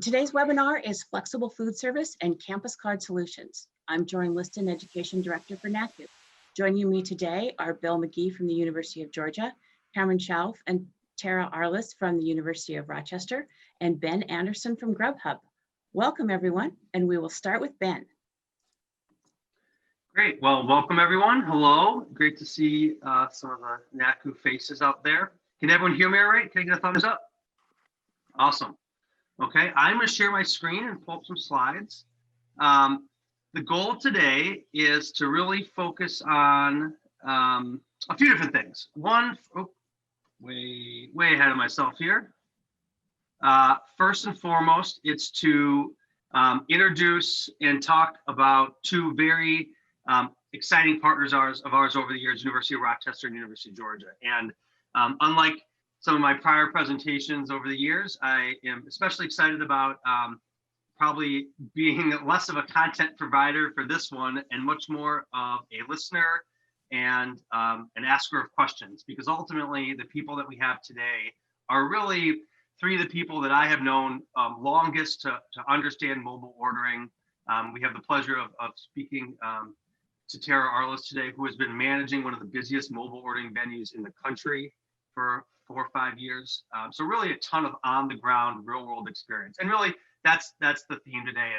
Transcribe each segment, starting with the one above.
Today's webinar is Flexible Food Service and Campus Card Solutions. I'm Joy Liston, Education Director for NACU. Joining me today are Bill McGee from the University of Georgia, Cameron Schauf and Tara Arliss from the University of Rochester, and Ben Anderson from Grubhub. Welcome everyone, and we will start with Ben. Great, well, welcome everyone. Hello, great to see some of the NACU faces out there. Can everyone hear me all right? Can I get a thumbs up? Awesome. Okay, I'm going to share my screen and pull up some slides. The goal today is to really focus on a few different things. One, way ahead of myself here. First and foremost, it's to introduce and talk about two very exciting partners of ours over the years, University of Rochester and University of Georgia. And unlike some of my prior presentations over the years, I am especially excited about probably being less of a content provider for this one and much more of a listener and an asker of questions, because ultimately the people that we have today are really three of the people that I have known longest to understand mobile ordering. We have the pleasure of speaking to Tara Arliss today, who has been managing one of the busiest mobile ordering venues in the country for 4 or 5 years. So really a ton of on the ground real world experience. And really that's the theme today.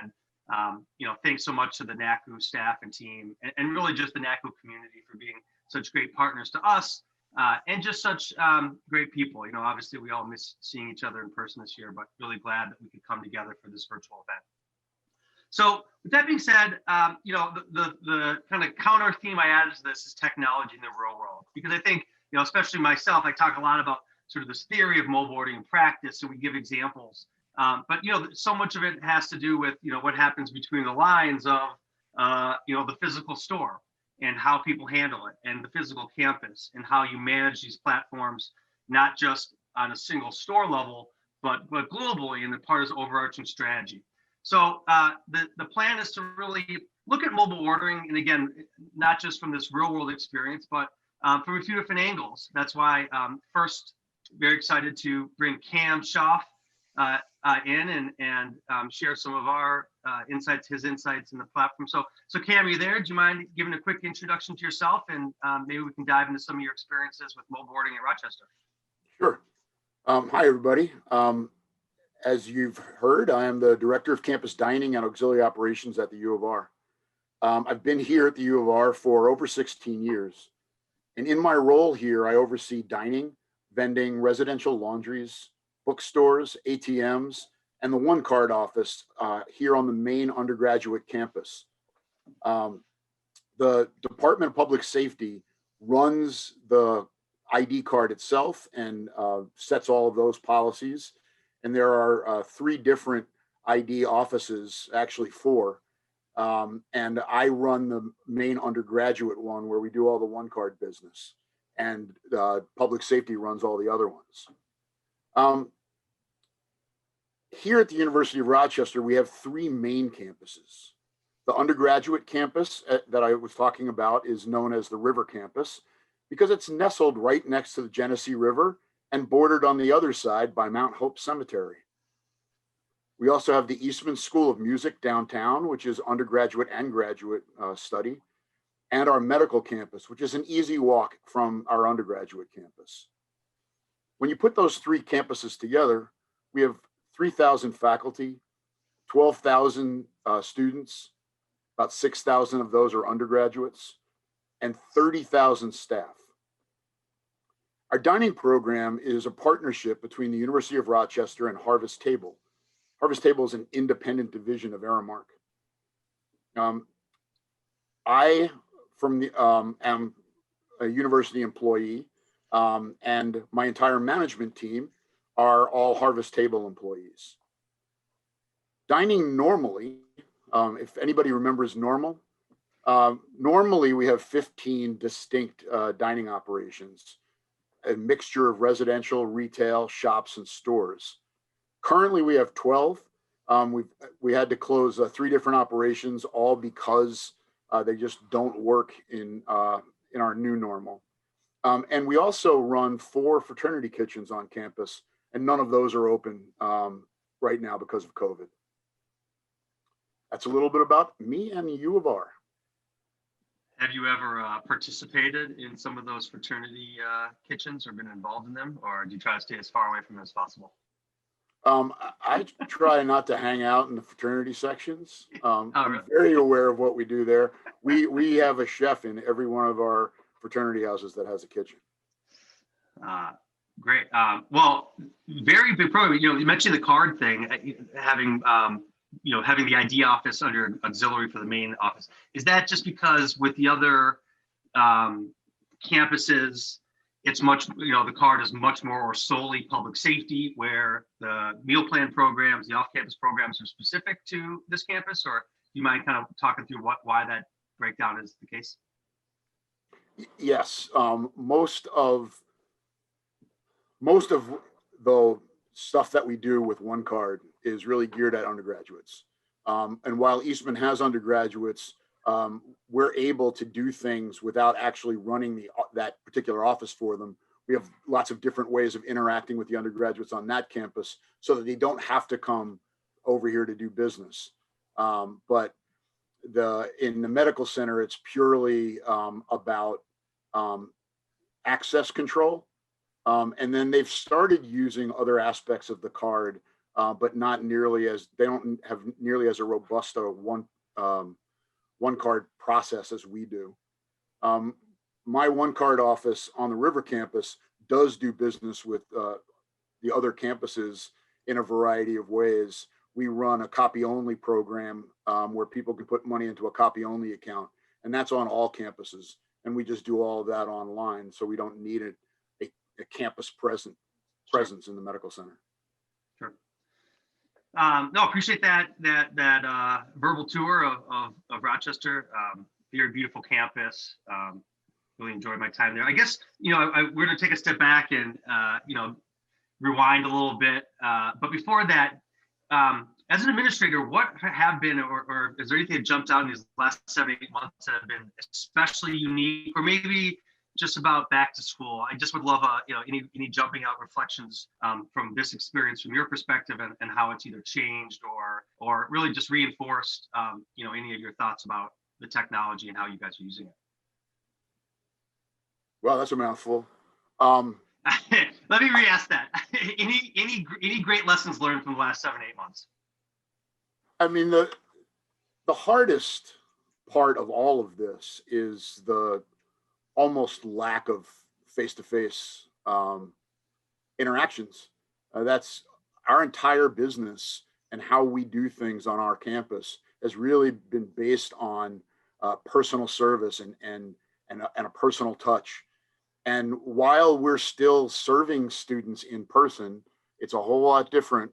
And you know, thanks so much to the NACU staff and team and really just the NACU community for being such great partners to us and just such great people. You know, obviously we all miss seeing each other in person this year, but really glad that we could come together for this virtual event. So with that being said, you know, the kind of counter theme I added to this is technology in the real world, because I think, you know, especially myself, I talk a lot about sort of this theory of mobile ordering in practice, so we give examples. But, you know, so much of it has to do with, you know, what happens between the lines of, you know, the physical store and how people handle it, and the physical campus and how you manage these platforms, not just on a single store level, but globally, and the part is overarching strategy. So the plan is to really look at mobile ordering, and again, not just from this real world experience, but from a few different angles. That's why first, very excited to bring Cam Schauf in and share some of our his insights in the platform. So Cam, are you there? Do you mind giving a quick introduction to yourself, and maybe we can dive into some of your experiences with mobile ordering at Rochester? Sure. Hi, everybody. As you've heard, I am the Director of Campus Dining and Auxiliary Operations at the U of R. I've been here at the U of R for over 16 years. And in my role here, I oversee dining, vending, residential laundries, bookstores, ATMs, and the One Card office here on the main undergraduate campus. The Department of Public Safety runs the ID card itself and sets all of those policies. And there are 3 different ID offices, actually 4. And I run the main undergraduate one where we do all the One Card business, and public safety runs all the other ones. Here at the University of Rochester, we have 3 main campuses. The undergraduate campus that I was talking about is known as the River Campus because it's nestled right next to the Genesee River and bordered on the other side by Mount Hope Cemetery. We also have the Eastman School of Music downtown, which is undergraduate and graduate study, and our medical campus, which is an easy walk from our undergraduate campus. When you put those 3 campuses together, we have 3,000 faculty, 12,000 students, about 6,000 of those are undergraduates, and 30,000 staff. Our dining program is a partnership between the University of Rochester and Harvest Table. Harvest Table is an independent division of Aramark. I am a university employee, and my entire management team are all Harvest Table employees. Dining normally, if anybody remembers normal, normally we have 15 distinct dining operations, a mixture of residential, retail, shops, and stores. Currently, we have 12. We had to close 3 different operations, all because they just don't work in our new normal. And we also run 4 fraternity kitchens on campus, and none of those are open right now because of COVID. That's a little bit about me and the U of R. Have you ever participated in some of those fraternity kitchens or been involved in them, or do you try to stay as far away from them as possible? I try not to hang out in the fraternity sections. Oh, I'm really? very aware of what we do there. We have a chef in every one of our fraternity houses that has a kitchen. Great. Well, very big program. You mentioned the card thing, having having the ID office under auxiliary for the main office. Is that just because with the other campuses, it's much, the card is much more or solely public safety, where the meal plan programs, the off-campus programs are specific to this campus? Or you mind kind of talking through why that breakdown is the case? Yes, most of the stuff that we do with one card is really geared at undergraduates. And while Eastman has undergraduates, we're able to do things without actually running that particular office for them. We have lots of different ways of interacting with the undergraduates on that campus so that they don't have to come over here to do business. But in the medical center, it's purely about access control. And then they've started using other aspects of the card, but not nearly they don't have nearly as a robust a one card process as we do. My one card office on the River campus does do business with the other campuses in a variety of ways. We run a copy only program where people can put money into a copy only account, and that's on all campuses. And we just do all of that online, so we don't need a campus presence in the medical center. Sure. No, appreciate that verbal tour of Rochester. Very beautiful campus. Really enjoyed my time there. I guess we're going to take a step back and rewind a little bit. But before that, as an administrator, what have been, or is there anything that jumped out in these last 7-8 months that have been especially unique, or maybe just about back to school? I just would love any jumping out reflections from this experience from your perspective, and how it's either changed or really just reinforced any of your thoughts about the technology and how you guys are using it. Well, that's a mouthful. Let me re-ask that. Any great lessons learned from the last 7-8 months? I mean, the hardest part of all of this is the almost lack of face-to-face interactions. That's our entire business, and how we do things on our campus has really been based on personal service and a personal touch. And while we're still serving students in person, it's a whole lot different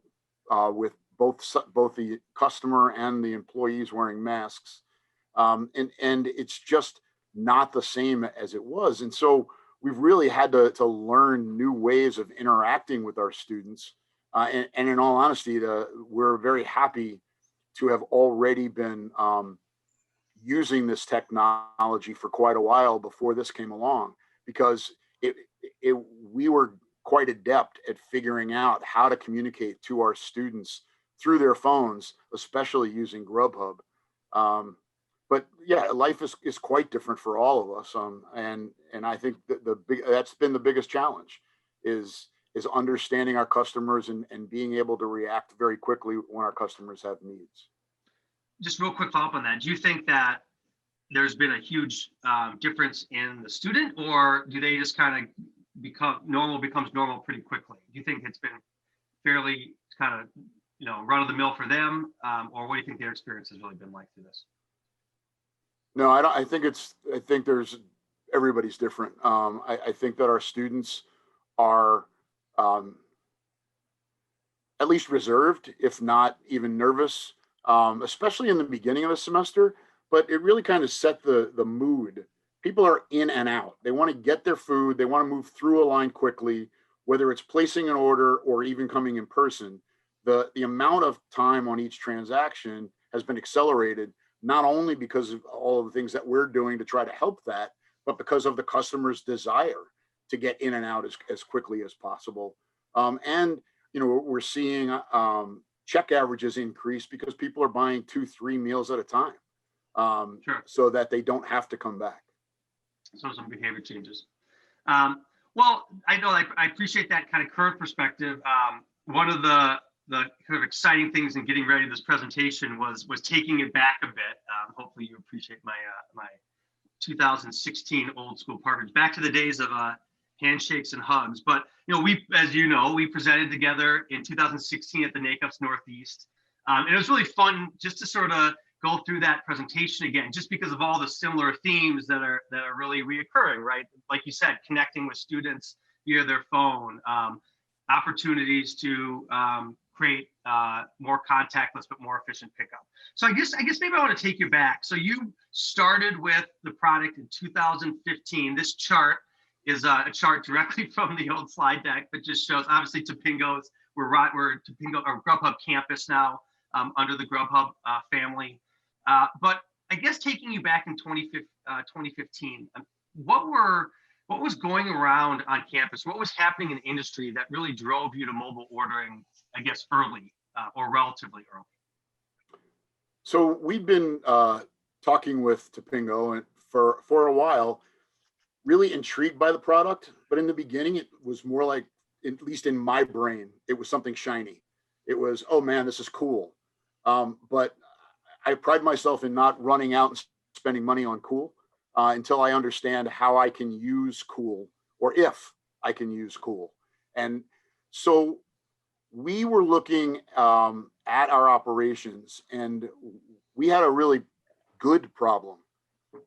with both the customer and the employees wearing masks. And it's just not the same as it was. And so we've really had to learn new ways of interacting with our students. And in all honesty, we're very happy to have already been using this technology for quite a while before this came along, because we were quite adept at figuring out how to communicate to our students through their phones, especially using Grubhub. But yeah, life is quite different for all of us, and I think that's been the biggest challenge is understanding our customers and being able to react very quickly when our customers have needs. Just real quick follow up on that. Do you think that there's been a huge difference in the student, or do they just kind of becomes normal pretty quickly? Do you think it's been fairly kind of run of the mill for them, or what do you think their experience has really been like through this? No, I don't. I think there's everybody's different. I think that our students are at least reserved, if not even nervous, especially in the beginning of the semester. But it really kind of set the mood. People are in and out. They want to get their food. They want to move through a line quickly, whether it's placing an order or even coming in person. The amount of time on each transaction has been accelerated, not only because of all of the things that we're doing to try to help that, but because of the customer's desire to get in and out as quickly as possible. And we're seeing check averages increase because people are buying 2-3 meals at a time, Sure. so that they don't have to come back. So some behavior changes. Well, I know I appreciate that kind of current perspective. One of the kind of exciting things in getting ready to this presentation was taking it back a bit. Hopefully you appreciate my 2016 old school partners, back to the days of handshakes and hugs. But as you know, we presented together in 2016 at the NACUPS Northeast, and it was really fun just to sort of go through that presentation again, just because of all the similar themes that are really reoccurring, right? Like you said, connecting with students via their phone, opportunities to create more contactless but more efficient pickup. So I guess maybe I want to take you back. So you started with the product in 2015. This chart is a chart directly from the old slide deck, but just shows obviously Topingo's. We're Topingo or Grubhub Campus now, under the Grubhub family. But I guess taking you back in 2015, what was going around on campus? What was happening in the industry that really drove you to mobile ordering, I guess, early or relatively early? So we've been talking with Topingo for a while, really intrigued by the product. But in the beginning, it was more like, at least in my brain, it was something shiny. It was, oh man, this is cool. But I pride myself in not running out and spending money on cool until I understand how I can use cool, or if I can use cool. And so we were looking at our operations, and we had a really good problem.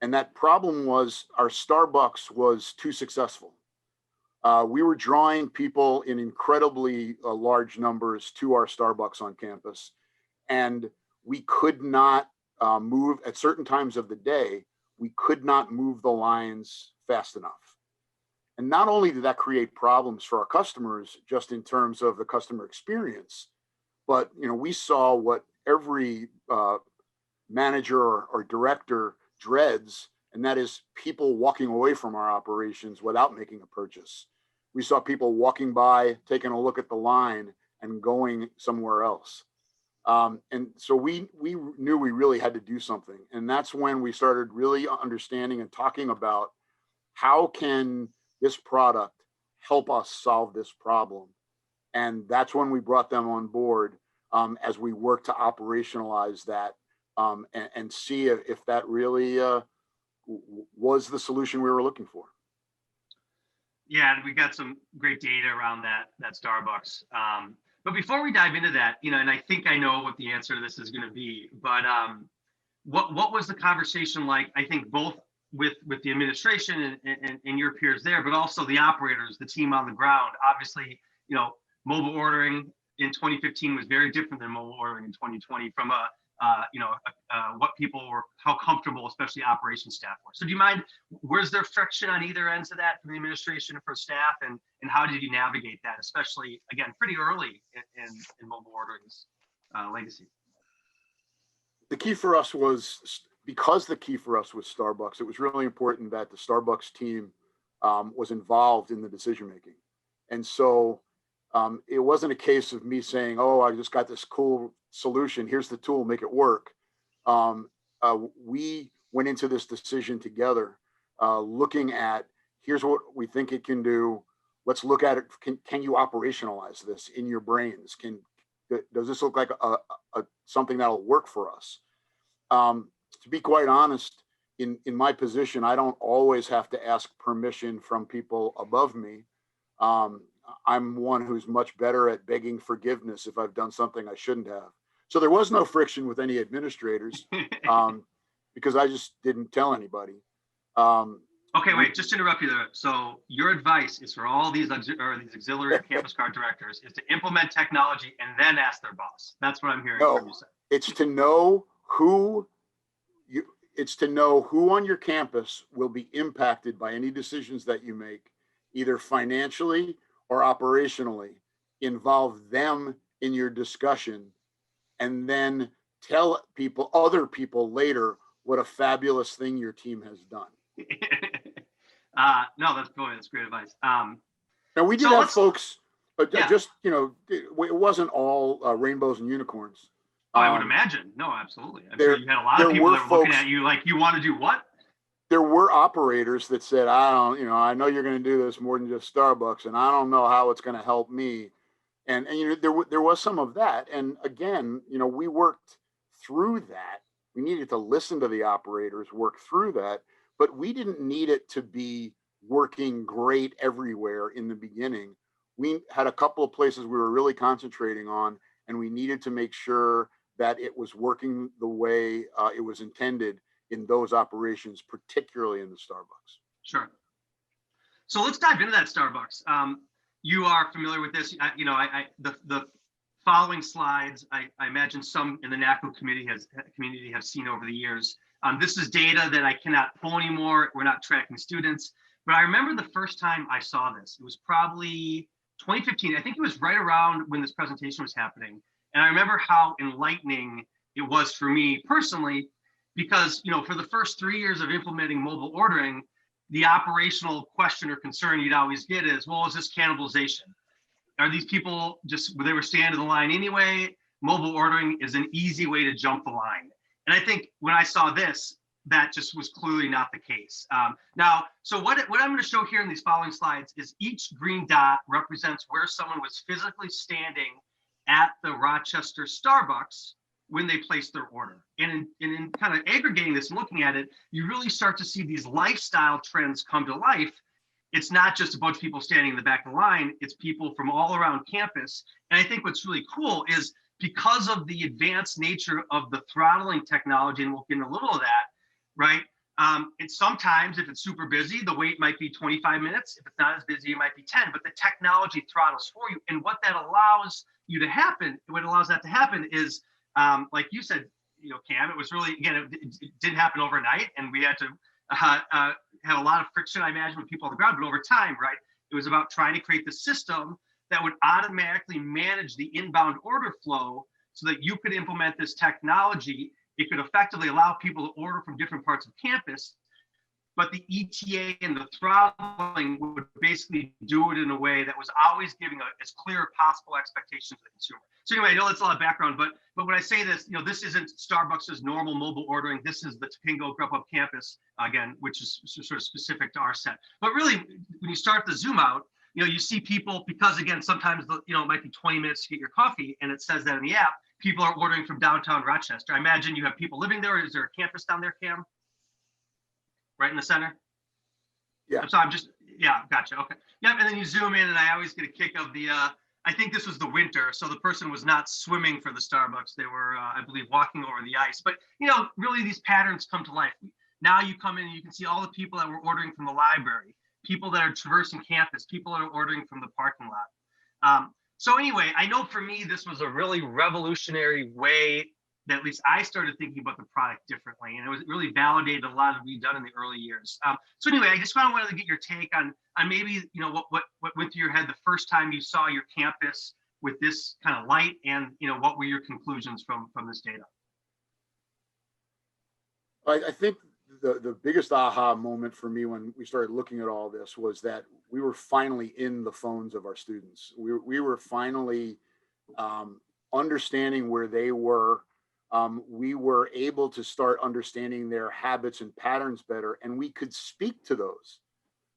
And that problem was our Starbucks was too successful. We were drawing people in incredibly large numbers to our Starbucks on campus, and we could not move at certain times of the day. We could not move the lines fast enough. And not only did that create problems for our customers, just in terms of the customer experience, but we saw what every manager or director dreads, and that is people walking away from our operations without making a purchase. We saw people walking by, taking a look at the line, and going somewhere else. And so we knew we really had to do something. And that's when we started really understanding and talking about how can this product help us solve this problem. And that's when we brought them on board as we worked to operationalize that and see if that really was the solution we were looking for. Yeah, we got some great data around that Starbucks. But before we dive into that, and I think I know what the answer to this is going to be, but what was the conversation like? I think both with the administration and your peers there, but also the operators, the team on the ground. Obviously, mobile ordering in 2015 was very different than mobile ordering in 2020 from what people were, how comfortable, especially operations staff were. So do you mind, was there friction on either ends of that from the administration and for staff, and how did you navigate that, especially, again, pretty early in mobile ordering's legacy? The key for us was, because the key for us was Starbucks, it was really important that the Starbucks team was involved in the decision-making. And so it wasn't a case of me saying, oh, I just got this cool solution, here's the tool, make it work. We went into this decision together, looking at, here's what we think it can do. Let's look at it. Can you operationalize this in your brains? Does this look like something that'll work for us? To be quite honest, in my position, I don't always have to ask permission from people above me. I'm one who's much better at begging forgiveness if I've done something I shouldn't have. So there was no friction with any administrators because I just didn't tell anybody. Okay, wait, just to interrupt you there. So your advice is for all these auxiliary campus card directors is to implement technology and then ask their boss. That's what I'm hearing from you say. It's to know who on your campus will be impacted by any decisions that you make, either financially or operationally. Involve them in your discussion, and then tell other people later what a fabulous thing your team has done. No, that's great advice. Now we did have folks, But Yeah. just, it wasn't all rainbows and unicorns. Oh, I would imagine. No, absolutely. I'm sure There, you had a lot of there people were that were looking folks, at you like, you want to do what? there were operators that said, I know you're going to do this more than just Starbucks, and I don't know how it's going to help me. And there was some of that. And again, we worked through that. We needed to listen to the operators, work through that, but we didn't need it to be working great everywhere in the beginning. We had a couple of places we were really concentrating on, and we needed to make sure that it was working the way it was intended in those operations, particularly in the Starbucks. Sure. So let's dive into that Starbucks. You are familiar with this. The following slides, I imagine some in the NACO community have seen over the years. This is data that I cannot pull anymore. We're not tracking students, but I remember the first time I saw this. It was probably 2015. I think it was right around when this presentation was happening. And I remember how enlightening it was for me personally, because for the first 3 years of implementing mobile ordering, the operational question or concern you'd always get is, well, is this cannibalization? Are these people they were staying in the line anyway? Mobile ordering is an easy way to jump the line. And I think when I saw this, that just was clearly not the case. So what I'm going to show here in these following slides is each green dot represents where someone was physically standing at the Rochester Starbucks when they placed their order. And in kind of aggregating this and looking at it, you really start to see these lifestyle trends come to life. It's not just a bunch of people standing in the back of the line, it's people from all around campus. And I think what's really cool is because of the advanced nature of the throttling technology, and we'll get into a little of that, right? It's sometimes, if it's super busy, the wait might be 25 minutes. If it's not as busy, it might be 10, but the technology throttles for you. And what that allows you to happen, what allows that to happen is, like you said, Cam, it was really, again, it didn't happen overnight, and we had to have a lot of friction, I imagine, with people on the ground, but over time, right, it was about trying to create the system that would automatically manage the inbound order flow so that you could implement this technology. It could effectively allow people to order from different parts of campus, but the ETA and the throttling would basically do it in a way that was always giving as clear possible expectations to the consumer. So anyway, I know that's a lot of background, but when I say this, this isn't Starbucks' normal mobile ordering. This is the Topingo Grubhub campus, again, which is sort of specific to our set. But really, when you start to zoom out, you see people, because again, sometimes it might be 20 minutes to get your coffee, and it says that in the app, people are ordering from downtown Rochester. I imagine you have people living there. Is there a campus down there, Cam? Right in the center? Yeah. So yeah, gotcha. Okay. Yeah, and then you zoom in, and I always get a kick of I think this was the winter, so the person was not swimming for the Starbucks. They were, I believe, walking over the ice. But, really these patterns come to life. Now you come in and you can see all the people that were ordering from the library, people that are traversing campus, people that are ordering from the parking lot. So anyway, I know for me, this was a really revolutionary way that at least I started thinking about the product differently. And it was really validated a lot of what we'd done in the early years. So anyway, I just wanted to get your take on maybe, what went through your head the first time you saw your campus with this kind of light, and, what were your conclusions from this data? I think the biggest aha moment for me when we started looking at all this was that we were finally in the phones of our students. We were finally understanding where they were. We were able to start understanding their habits and patterns better, and we could speak to those.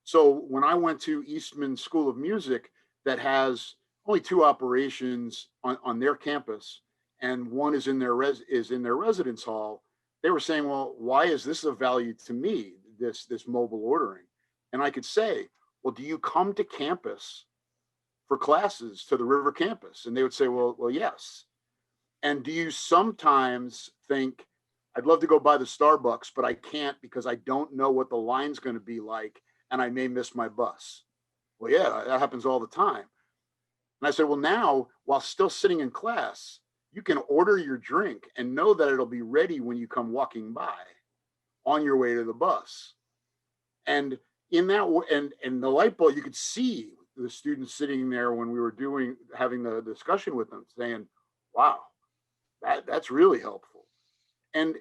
So when I went to Eastman School of Music, that has only 2 operations on their campus, and one is in their residence hall, they were saying, well, why is this of value to me, this mobile ordering? And I could say, well, do you come to campus for classes to the River campus? And they would say, well, yes. And do you sometimes think, I'd love to go by the Starbucks, but I can't because I don't know what the line's going to be like, and I may miss my bus? Well, yeah, that happens all the time. And I said, well, now, while still sitting in class, you can order your drink and know that it'll be ready when you come walking by on your way to the bus. And in that, and the light bulb, you could see the students sitting there when we were having the discussion with them, saying, wow, that's really helpful. And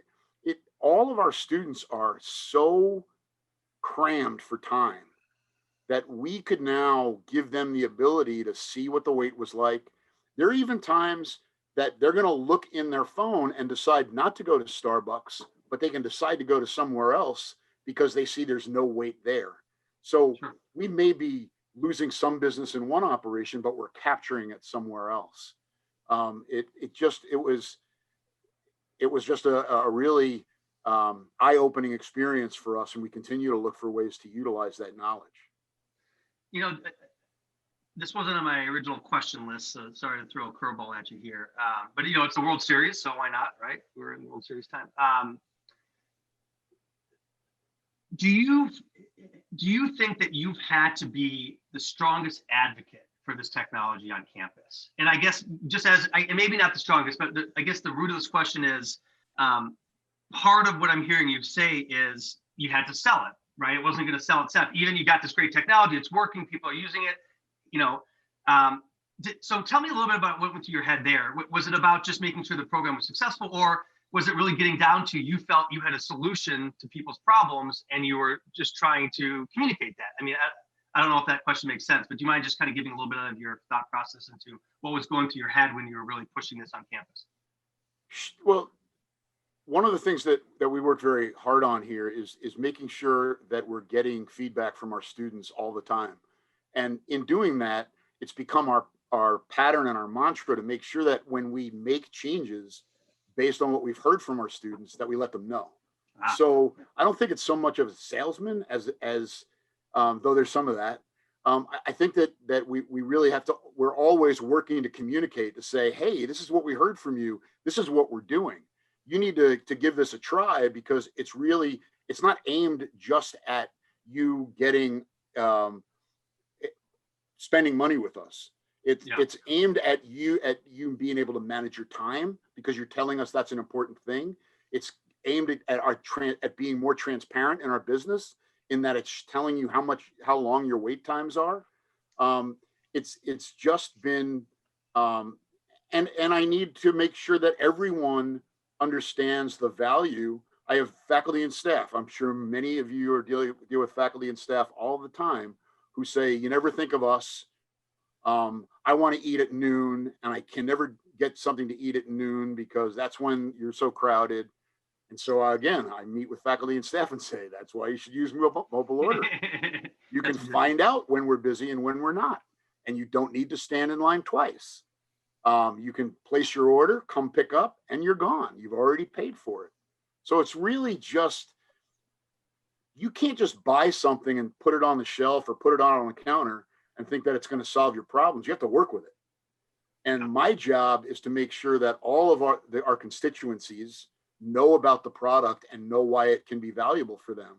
all of our students are so crammed for time that we could now give them the ability to see what the wait was like. There are even times that they're going to look in their phone and decide not to go to Starbucks, but they can decide to go to somewhere else because they see there's no wait there. So Sure. we may be losing some business in one operation, but we're capturing it somewhere else. It was just a really eye-opening experience for us, and we continue to look for ways to utilize that knowledge. You know, this wasn't on my original question list, so sorry to throw a curveball at you here. But you know, it's the World Series, so why not, right? We're in the World Series time. Do you think that you've had to be the strongest advocate for this technology on campus? And I guess just as, and maybe not the strongest, but I guess the root of this question is, part of what I'm hearing you say is you had to sell it, right? It wasn't going to sell itself. Even you got this great technology, it's working, people are using it, you know. So tell me a little bit about what went through your head there. Was it about just making sure the program was successful, or was it really getting down to you felt you had a solution to people's problems and you were just trying to communicate that? I mean, I don't know if that question makes sense, but do you mind just kind of giving a little bit of your thought process into what was going through your head when you were really pushing this on campus? Well, one of the things that we worked very hard on here is making sure that we're getting feedback from our students all the time. And in doing that, it's become our pattern and our mantra to make sure that when we make changes based on what we've heard from our students, that we let them know. So I don't think it's so much of a salesman as though there's some of that. I think that we really have to, we're always working to communicate, to say, hey, this is what we heard from you. This is what we're doing. You need to give this a try, because it's not aimed just at you getting, spending money with us. It's aimed at you being able to manage your time, because you're telling us that's an important thing. It's aimed at being more transparent in our business, in that it's telling you how long your wait times are. It's just been, and I need to make sure that everyone understands the value. I have faculty and staff. I'm sure many of you are deal with faculty and staff all the time who say, you never think of us. I want to eat at noon and I can never get something to eat at noon because that's when you're so crowded. And so again, I meet with faculty and staff and say, that's why you should use mobile order. You can find out when we're busy and when we're not. And you don't need to stand in line twice. You can place your order, come pick up, and you're gone. You've already paid for it. So it's really just, you can't just buy something and put it on the shelf or put it on the counter and think that it's going to solve your problems. You have to work with it. And my job is to make sure that all of our constituencies know about the product and know why it can be valuable for them.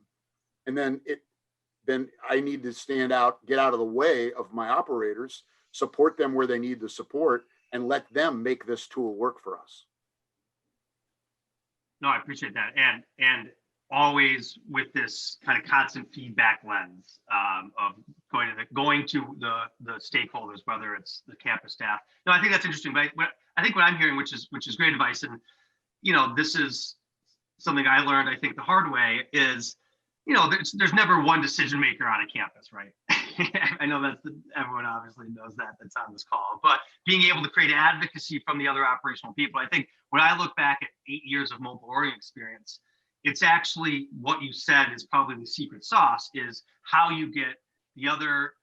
And then I need to stand out, get out of the way of my operators, support them where they need the support, and let them make this tool work for us. No, I appreciate that. And always with this kind of constant feedback lens of going to the stakeholders, whether it's the campus staff. No, I think that's interesting. But I think what I'm hearing, which is great advice, and you know, this is something I learned, I think, the hard way, is, you know, there's never one decision maker on a campus, right? I know everyone obviously knows that's on this call, but being able to create advocacy from the other operational people. I think when I look back at 8 years of mobile ordering experience, it's actually what you said is probably the secret sauce, is how you get the other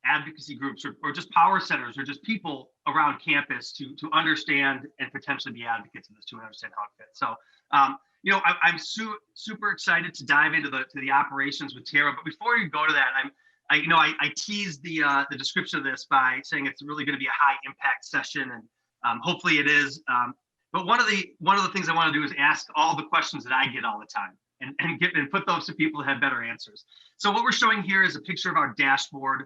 advocacy groups or just power centers or just people around campus to understand and potentially be advocates of this, to understand how it fits. So, you know, I'm super excited to dive into the operations with Tara. But before you go to that, I teased the description of this by saying it's really going to be a high impact session, and hopefully it is. But one of the things I want to do is ask all the questions that I get all the time, and put those to people that have better answers. So what we're showing here is a picture of our dashboard.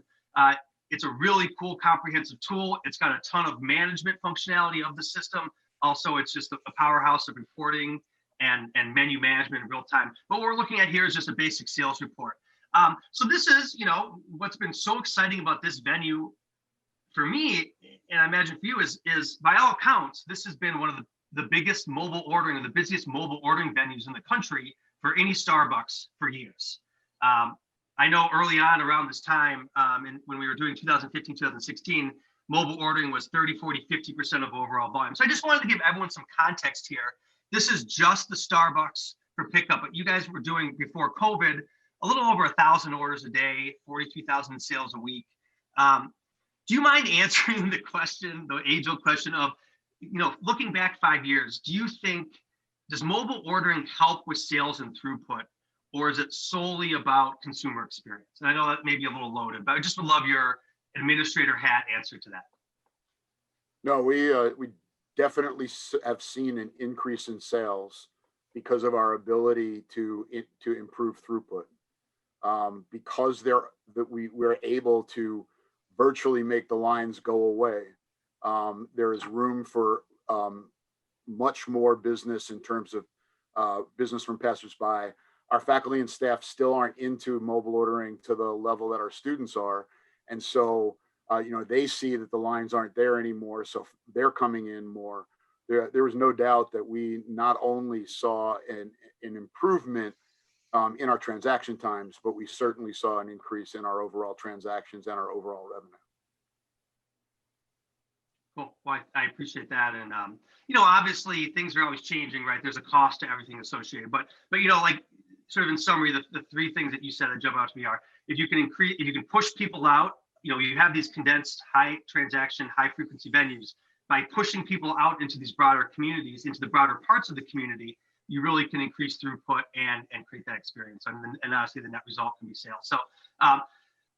It's a really cool, comprehensive tool. It's got a ton of management functionality of the system. Also, it's just a powerhouse of reporting and menu management in real time. What we're looking at here is just a basic sales report. So this is, you know, what's been so exciting about this venue for me, and I imagine for you, is by all accounts, this has been one of the biggest mobile ordering and the busiest mobile ordering venues in the country for any Starbucks for years. I know early on around this time, and when we were doing 2015, 2016, mobile ordering was 30, 40, 50% of overall volume. So I just wanted to give everyone some context here. This is just the Starbucks for pickup, but you guys were doing before COVID a little over 1,000 orders a day, 43,000 sales a week. Do you mind answering the question, the age-old question of, looking back 5 years, does mobile ordering help with sales and throughput, or is it solely about consumer experience? And I know that may be a little loaded, but I just would love your administrator hat answer to that. No, we definitely have seen an increase in sales because of our ability to improve throughput. Because we're able to virtually make the lines go away. There is room for much more business in terms of business from passersby. Our faculty and staff still aren't into mobile ordering to the level that our students are. And so, they see that the lines aren't there anymore. So they're coming in more. There was no doubt that we not only saw an improvement in our transaction times, but we certainly saw an increase in our overall transactions and our overall revenue. Cool. Well, I appreciate that. And, obviously things are always changing, right? There's a cost to everything associated, but like sort of in summary, the three things that you said that jump out to me are, if you can push people out, you have these condensed high transaction, high frequency venues. By pushing people out into these broader communities, into the broader parts of the community, you really can increase throughput and create that experience. And obviously the net result can be sales. So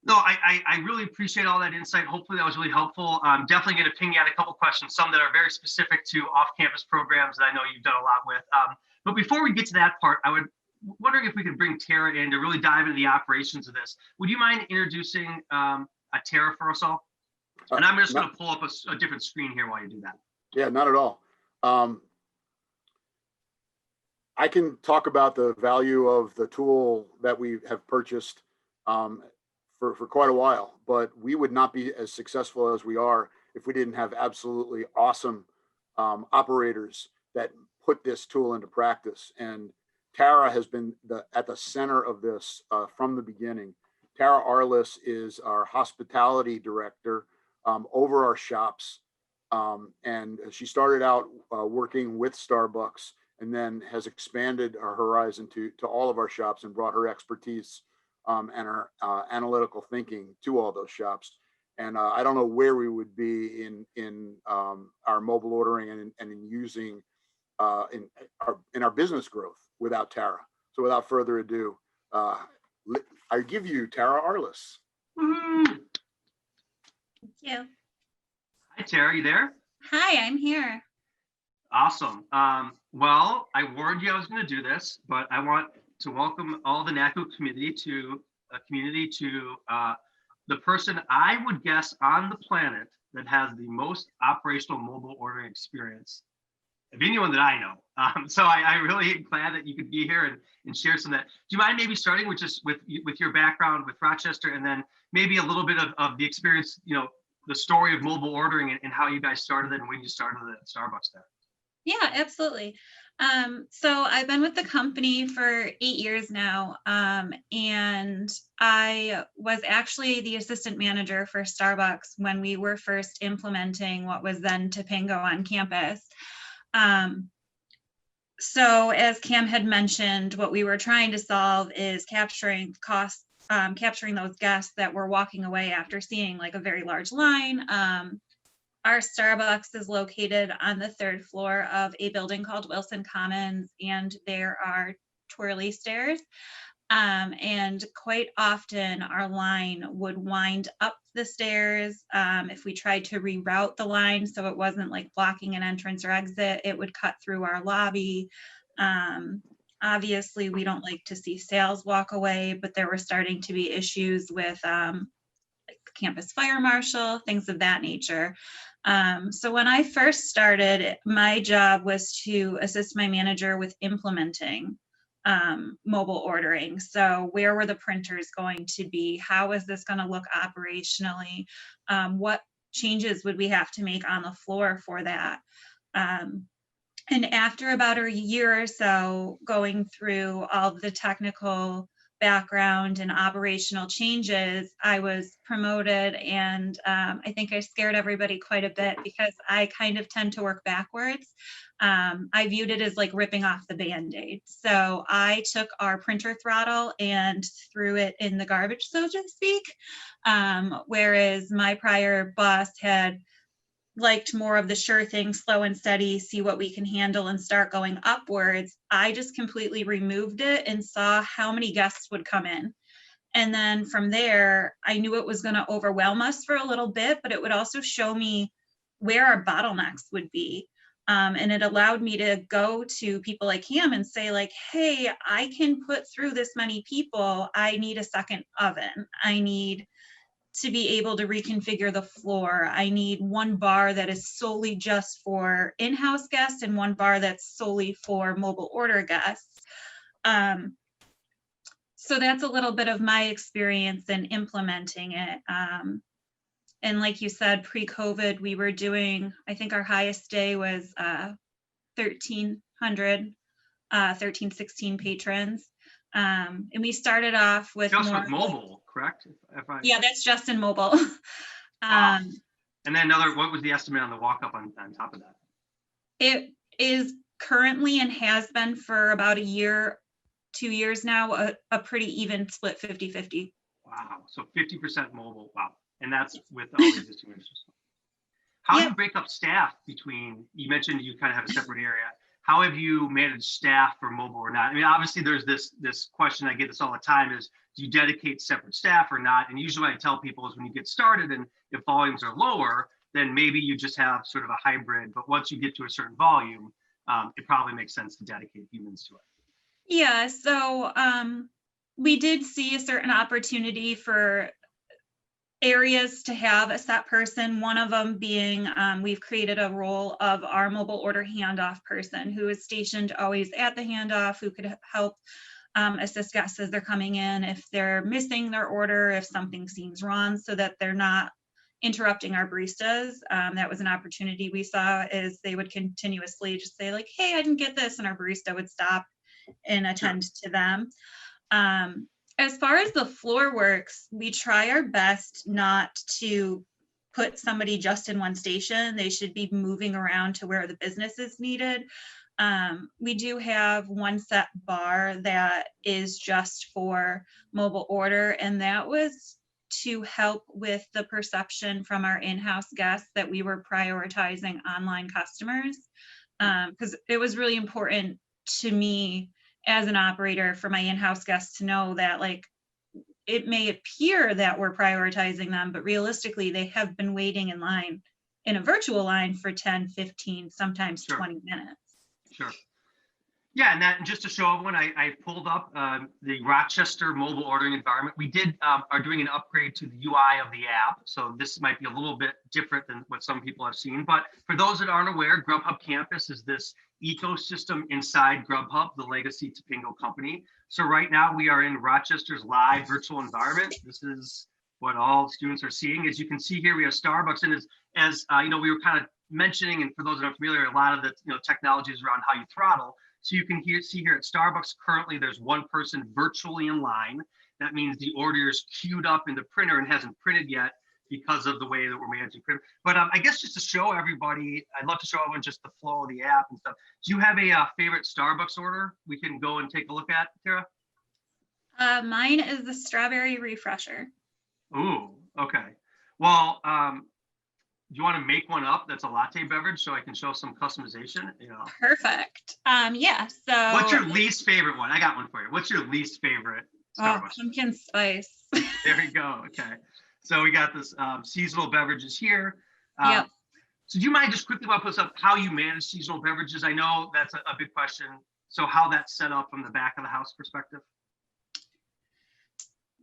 no, I really appreciate all that insight. Hopefully that was really helpful. I'm definitely going to ping you out a couple questions, some that are very specific to off-campus programs that I know you've done a lot with. But before we get to that part, wondering if we could bring Tara in to really dive into the operations of this. Would you mind introducing Tara for us all? And I'm just going to pull up a different screen here while you do that. Yeah, not at all. I can talk about the value of the tool that we have purchased for quite a while, but we would not be as successful as we are if we didn't have absolutely awesome operators that put this tool into practice. And Tara has been at the center of this from the beginning. Tara Arliss is our hospitality director over our shops. And she started out working with Starbucks and then has expanded our horizon to all of our shops and brought her expertise and her analytical thinking to all those shops. And I don't know where we would be in our mobile ordering and in using in our business growth without Tara. So without further ado, I give you Tara Arliss. Thank you. Hi, Tara, you there? Hi, I'm here. Awesome. Well, I warned you I was going to do this, but I want to welcome all the NACU community to the person I would guess on the planet that has the most operational mobile ordering experience of anyone that I know. So I really am glad that you could be here and share some of that. Do you mind maybe starting with with your background with Rochester, and then maybe a little bit of the experience, the story of mobile ordering and how you guys started it and when you started it at Starbucks there? Yeah, absolutely. So I've been with the company for 8 years now, and I was actually the assistant manager for Starbucks when we were first implementing what was then Topingo on campus. So as Cam had mentioned, what we were trying to solve is capturing costs, capturing those guests that were walking away after seeing like a very large line. Our Starbucks is located on the 3rd floor of a building called Wilson Commons, and there are twirly stairs. And quite often our line would wind up the stairs. If we tried to reroute the line so it wasn't like blocking an entrance or exit, it would cut through our lobby. Obviously, we don't like to see sales walk away, but there were starting to be issues with like the campus fire marshal, things of that nature. So when I first started, my job was to assist my manager with implementing mobile ordering. So where were the printers going to be? How is this going to look operationally? What changes would we have to make on the floor for that? And after about a year or so going through all the technical background in operational changes, I was promoted, and I think I scared everybody quite a bit because I kind of tend to work backwards. I viewed it as like ripping off the Band-Aid. So I took our printer throttle and threw it in the garbage, so to speak. Whereas my prior boss had liked more of the sure thing, slow and steady, see what we can handle and start going upwards. I just completely removed it and saw how many guests would come in. And then from there, I knew it was going to overwhelm us for a little bit, but it would also show me where our bottlenecks would be. And it allowed me to go to people like him and say like, hey, I can put through this many people. I need a second oven. I need to be able to reconfigure the floor. I need one bar that is solely just for in-house guests and one bar that's solely for mobile order guests. So that's a little bit of my experience in implementing it. And like you said, pre-COVID, we were doing, I think our highest day was 1,316 patrons. And we started off with Just more with mobile, correct? Yeah, that's just in mobile. Wow. And then what was the estimate on the walk up on top of that? It is currently and has been for about a year, 2 years now, a pretty even split 50-50. Wow. So 50% mobile. Wow. And that's with all the existing ministers. How do you break up staff between, you mentioned you kind of have a separate area. How have you managed staff for mobile or not? I mean, obviously there's this question, I get this all the time, is do you dedicate separate staff or not? And usually what I tell people is when you get started and if volumes are lower, then maybe you just have sort of a hybrid. But once you get to a certain volume, it probably makes sense to dedicate humans to it. Yeah, so we did see a certain opportunity for areas to have a set person, one of them being we've created a role of our mobile order handoff person who is stationed always at the handoff, who could help assist guests as they're coming in if they're missing their order, if something seems wrong, so that they're not interrupting our baristas. That was an opportunity we saw, is they would continuously just say like, hey, I didn't get this, and our barista would stop and attend to them. As far as the floor works, we try our best not to put somebody just in one station. They should be moving around to where the business is needed. We do have one set bar that is just for mobile order, and that was to help with the perception from our in-house guests that we were prioritizing online customers, because it was really important to me as an operator for my in-house guests to know that, like, it may appear that we're prioritizing them, but realistically they have been waiting in line, in a virtual line, for 10, 15, sometimes 20 minutes. Sure. Yeah, and just to show everyone, I pulled up the Rochester mobile ordering environment. We are doing an upgrade to the UI of the app, so this might be a little bit different than what some people have seen. But for those that aren't aware, Grubhub Campus is this ecosystem inside Grubhub, the legacy Topingo company. So right now we are in Rochester's live virtual environment. This is what all students are seeing. As you can see here, we have Starbucks, and as you know, we were kind of mentioning, and for those that aren't familiar, a lot of the technologies around how you throttle. So you can see here at Starbucks, currently there's one person virtually in line. That means the order is queued up in the printer and hasn't printed yet because of the way that we're managing print. But I guess just to show everybody, I'd love to show everyone just the flow of the app and stuff. Do you have a favorite Starbucks order we can go and take a look at, Tara? Mine is the strawberry refresher. Ooh, okay. Well, do you want to make one up that's a latte beverage so I can show some customization? Perfect. Yeah, so. What's your least favorite one? I got one for you. What's your least favorite Starbucks? Pumpkin spice. There we go. Okay. So we got this seasonal beverages here. Yep. So do you mind just quickly put up how you manage seasonal beverages? I know that's a big question. So how that's set up from the back of the house perspective?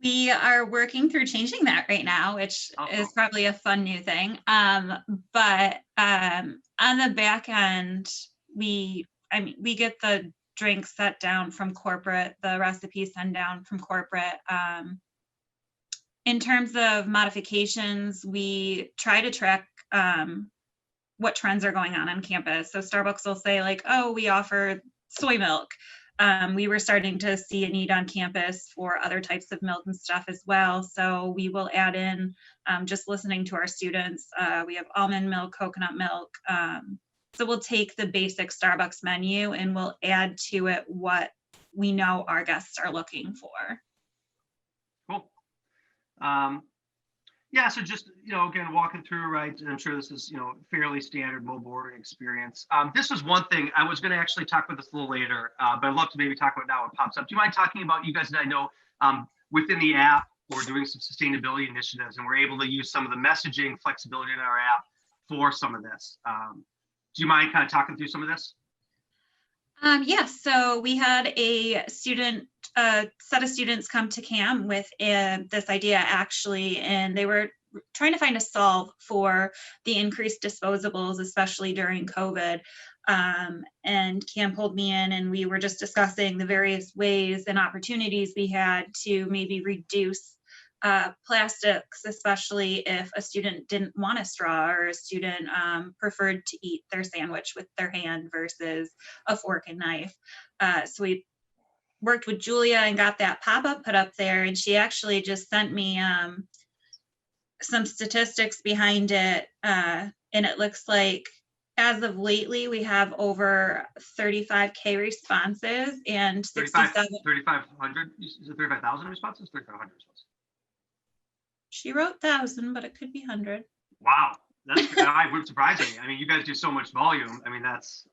We are working through changing that right now, which is probably a fun new thing. But on the back end, we get the drinks set down from corporate, the recipes sent down from corporate. In terms of modifications, we try to track what trends are going on campus. So Starbucks will say like, oh, we offer soy milk. we were starting to see a need on campus for other types of milk and stuff as well. So we will add in, just listening to our students, we have almond milk, coconut milk. So we'll take the basic Starbucks menu and we'll add to it what we know our guests are looking for. Cool. Yeah, so just, again, walking through, right, and I'm sure this is, fairly standard mobile ordering experience. This was one thing, I was going to actually talk about this a little later, but I'd love to maybe talk about now when it pops up. Do you mind talking about, you guys that I know, within the app, we're doing some sustainability initiatives, and we're able to use some of the messaging flexibility in our app for some of this. Do you mind kind of talking through some of this? Yes, so we had a set of students come to CAM with this idea actually, and they were trying to find a solve for the increased disposables, especially during COVID. And CAM pulled me in and we were just discussing the various ways and opportunities we had to maybe reduce plastics, especially if a student didn't want a straw or a student preferred to eat their sandwich with their hand versus a fork and knife. So we worked with Julia and got that pop-up put up there, and she actually just sent me some statistics behind it, and it looks like as of lately we have over 35K responses and 3,500, is it 35,000 responses? 3,500 responses. She wrote 1,000, but it could be 100. Wow, that's would surprise me. I mean, you guys do so much volume. I mean, that's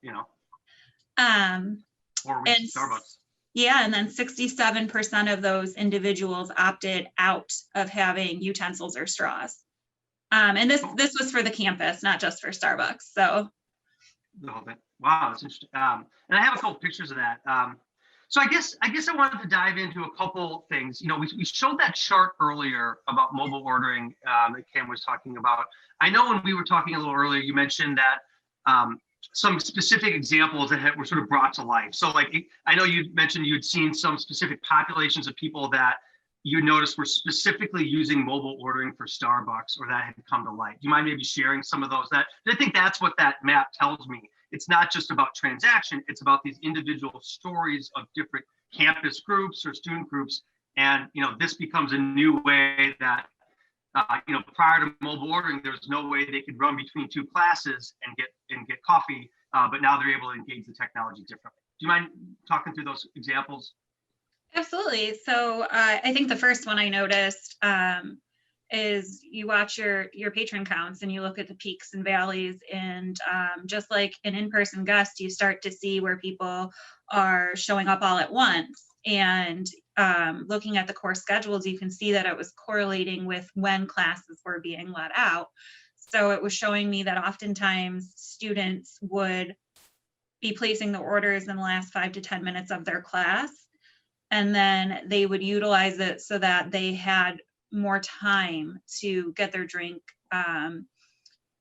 or reach Starbucks. Yeah, and then 67% of those individuals opted out of having utensils or straws. And this was for the campus, not just for Starbucks. So the whole thing. Wow, that's interesting. And I have a couple pictures of that. So I guess I wanted to dive into a couple things. We showed that chart earlier about mobile ordering that Cam was talking about. I know when we were talking a little earlier, you mentioned that some specific examples that were sort of brought to life. So I know you mentioned you'd seen some specific populations of people that you noticed were specifically using mobile ordering for Starbucks, or that had come to light. Do you mind maybe sharing some of those? I think that's what that map tells me. It's not just about transaction, it's about these individual stories of different campus groups or student groups. And, this becomes a new way that, prior to mobile ordering, there was no way they could run between two classes and get coffee, but now they're able to engage the technology differently. Do you mind talking through those examples? absolutely. So I think the first one I noticed is you watch your patron counts and you look at the peaks and valleys, and just like an in-person guest, you start to see where people are showing up all at once. And looking at the course schedules, you can see that it was correlating with when classes were being let out. So it was showing me that oftentimes students would be placing the orders in the last 5 to 10 minutes of their class, and then they would utilize it so that they had more time to get their drink,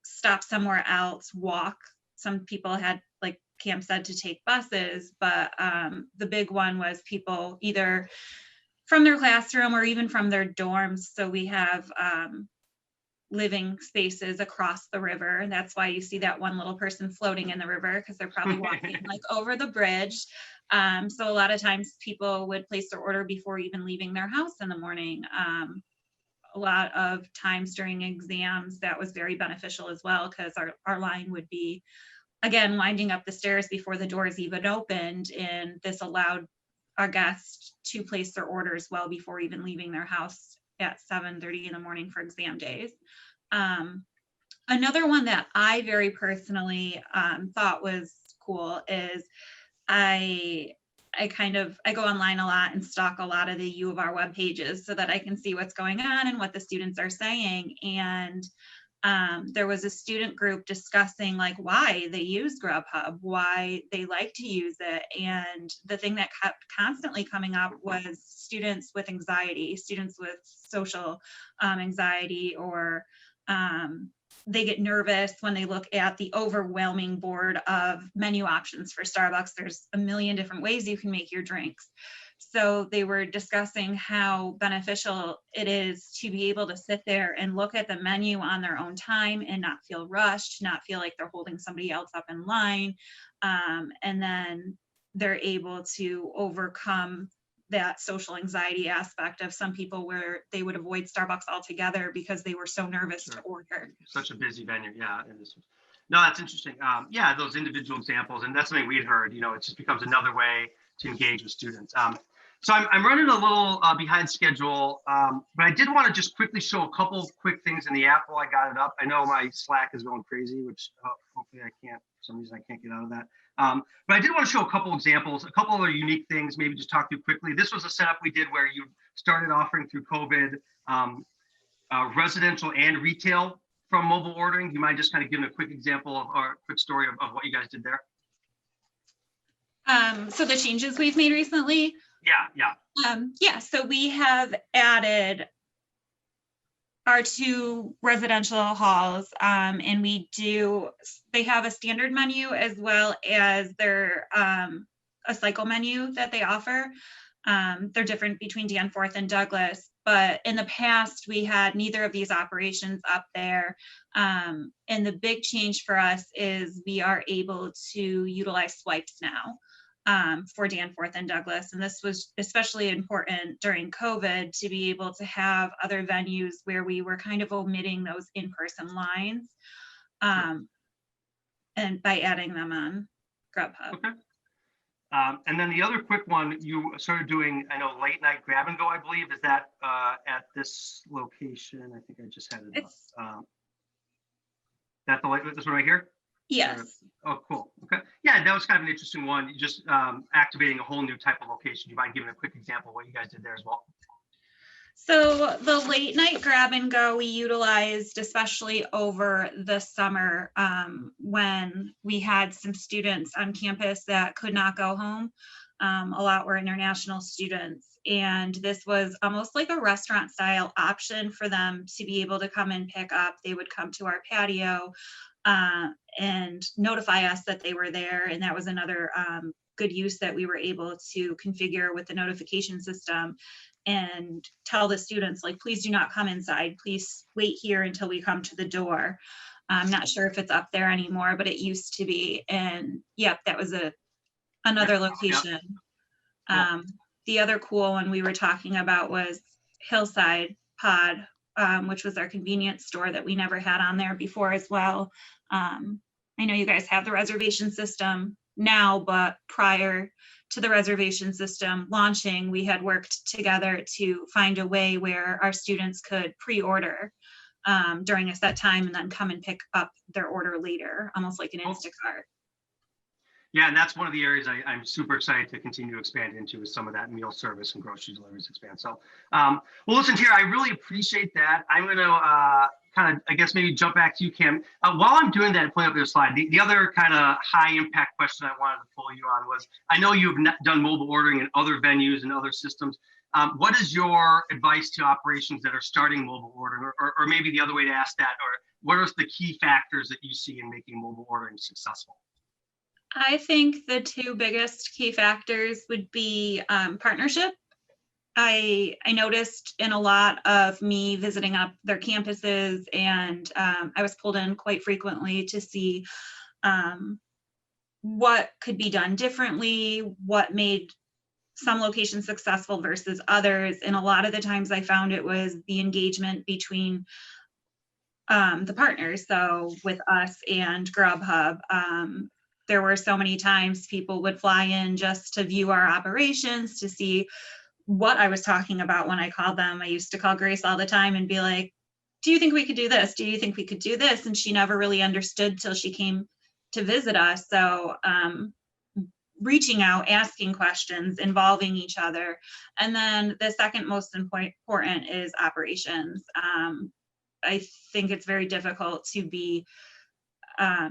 stop somewhere else, walk. Some people had, like Cam said, to take buses, but the big one was people either from their classroom or even from their dorms. So we have living spaces across the river, and that's why you see that one little person floating in the river, because they're probably walking like over the bridge. So a lot of times people would place their order before even leaving their house in the morning. A lot of times during exams, that was very beneficial as well, because our line would be, again, winding up the stairs before the doors even opened, and this allowed our guests to place their orders well before even leaving their house at 7:30 in the morning for exam days. Another one that I very personally thought was cool is I go online a lot and stalk a lot of the U of R web pages so that I can see what's going on and what the students are saying. And there was a student group discussing why they use Grubhub, why they like to use it. And the thing that kept constantly coming up was students with anxiety, students with social anxiety, or they get nervous when they look at the overwhelming board of menu options for Starbucks. There's a million different ways you can make your drinks. So they were discussing how beneficial it is to be able to sit there and look at the menu on their own time and not feel rushed, not feel like they're holding somebody else up in line. And then they're able to overcome that social anxiety aspect of some people where they would avoid Starbucks altogether because they were so nervous to Sure. order. Such a busy venue, yeah. No, that's interesting. Yeah, those individual examples, and that's something we'd heard. It just becomes another way to engage with students. So I'm running a little behind schedule, but I did want to just quickly show a couple quick things in the app while I got it up. I know my Slack is going crazy, which hopefully I can't. For some reason I can't get out of that. But I did want to show a couple examples, a couple other unique things, maybe just talk through quickly. This was a setup we did where you started offering through COVID residential and retail from mobile ordering. You mind just kind of giving a quick example or a quick story of what you guys did there? So the changes we've made recently. Yeah. So we have added our 2 residential halls, and they have a standard menu as well as their a cycle menu that they offer. They're different between Danforth and Douglas, but in the past we had neither of these operations up there. And the big change for us is we are able to utilize swipes now for Danforth and Douglas. And this was especially important during COVID to be able to have other venues where we were kind of omitting those in-person lines, and by adding them on Grubhub. Okay. And then the other quick one, you started doing, I know, late night grab and go, I believe. Is that at this location? I think I just had it up. That's this one right here? Yes. Oh, cool. Okay. Yeah, that was kind of an interesting one. You just activating a whole new type of location. You mind giving a quick example of what you guys did there as well? So the late night grab and go we utilized especially over the summer when we had some students on campus that could not go home. A lot were international students, and this was almost like a restaurant style option for them to be able to come and pick up. They would come to our patio and notify us that they were there, and that was another good use that we were able to configure with the notification system and tell the students, like, please do not come inside, please wait here until we come to the door. I'm not sure if it's up there anymore, but it used to be. And yep, that was another location. The other cool one we were talking about was Hillside Pod, which was our convenience store that we never had on there before as well. I know you guys have the reservation system now, but prior to the reservation system launching, we had worked together to find a way where our students could pre-order during a set time and then come and pick up their order later, almost like an Instacart. Yeah, and that's one of the areas I'm super excited to continue to expand into, is some of that meal service and grocery deliveries expand. So, well, listen, here, I really appreciate that. I'm going to kind of, I guess, maybe jump back to you, Cam. While I'm doing that and pulling up your slide, the other kind of high impact question I wanted to pull you on was, I know you've done mobile ordering in other venues and other systems. What is your advice to operations that are starting mobile ordering, or maybe the other way to ask that, or what are the key factors that you see in making mobile ordering successful? I think the 2 biggest key factors would be partnership. I noticed in a lot of me visiting up their campuses, and I was pulled in quite frequently to see what could be done differently, what made some locations successful versus others. And a lot of the times I found it was the engagement between the partners. So with us and Grubhub, there were so many times people would fly in just to view our operations, to see what I was talking about when I called them. I used to call Grace all the time and be like, do you think we could do this? Do you think we could do this? And she never really understood till she came to visit us. So reaching out, asking questions, involving each other. And then the second most important is operations. I think it's very difficult to be